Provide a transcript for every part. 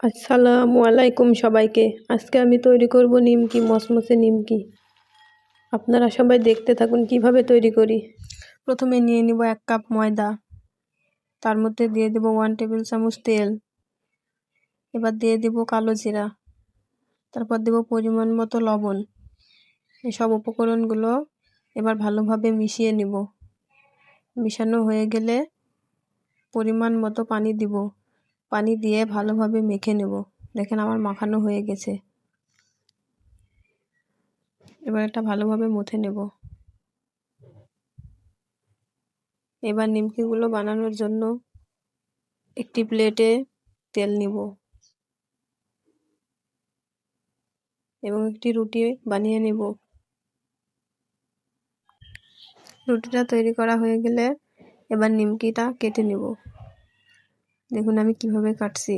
আসসালামু আলাইকুম সবাইকে। আজকে আমি তৈরি করব নিমকি, মচমচে নিমকি। আপনারা সবাই দেখতে থাকুন কিভাবে তৈরি করি। প্রথমে নিয়ে নিব 1 কাপ ময়দা, তার মধ্যে দিয়ে দেব 1 টেবিল চামচ তেল। এবার দিয়ে দেব কালো জিরা, তারপর দেব পরিমাণ মতো লবণ। এই সব উপকরণগুলো এবার ভালোভাবে মিশিয়ে নিব। মিশানো হয়ে গেলে পরিমাণ মতো পানি দিব। পানি দিয়ে ভালোভাবে মেখে নেব। দেখেন আমার মাখানো হয়ে গেছে। এবার এটা ভালোভাবে মথে নেব। এবার নিমকিগুলো বানানোর জন্য একটি প্লেটে তেল নিব এবং একটি রুটি বানিয়ে নেব। রুটিটা তৈরি করা হয়ে গেলে এবার নিমকিটা কেটে নেব। দেখুন আমি কিভাবে কাটছি।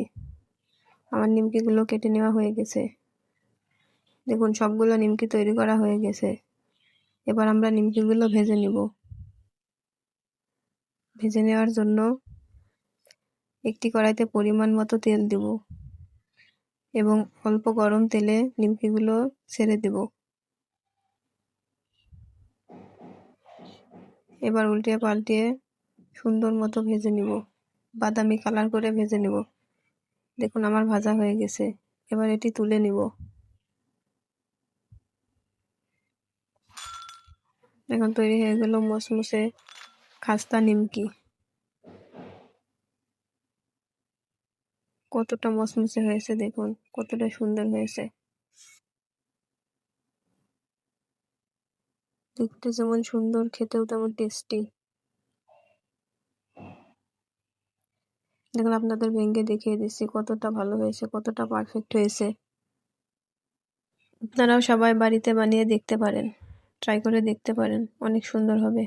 আমার নিমকিগুলো কেটে নেওয়া হয়ে গেছে। দেখুন সবগুলো নিমকি তৈরি করা হয়ে গেছে। এবার আমরা নিমকিগুলো ভেজে নেব। ভেজে নেওয়ার জন্য একটি কড়াইতে পরিমাণ মতো তেল দেব এবং অল্প গরম তেলে নিমকিগুলো ছেড়ে দেব। এবার উল্টে পাল্টে সুন্দর মতো ভেজে নিব, বাদামি কালার করে ভেজে নিব। দেখুন আমার ভাজা হয়ে গেছে। এবার এটি তুলে নিব। এখন তৈরি হয়ে গেল মচমচে খাস্তা নিমকি। কতটা মচমচে হয়েছে দেখুন, কতটা সুন্দর হয়েছে। দেখতে যেমন সুন্দর, খেতেও তেমন টেস্টি। দেখুন আপনাদের ভেঙে দেখিয়ে দিচ্ছি কতটা ভালো হয়েছে, কতটা পারফেক্ট হয়েছে। আপনারাও সবাই বাড়িতে বানিয়ে দেখতে পারেন, ট্রাই করে দেখতে পারেন, অনেক সুন্দর হবে।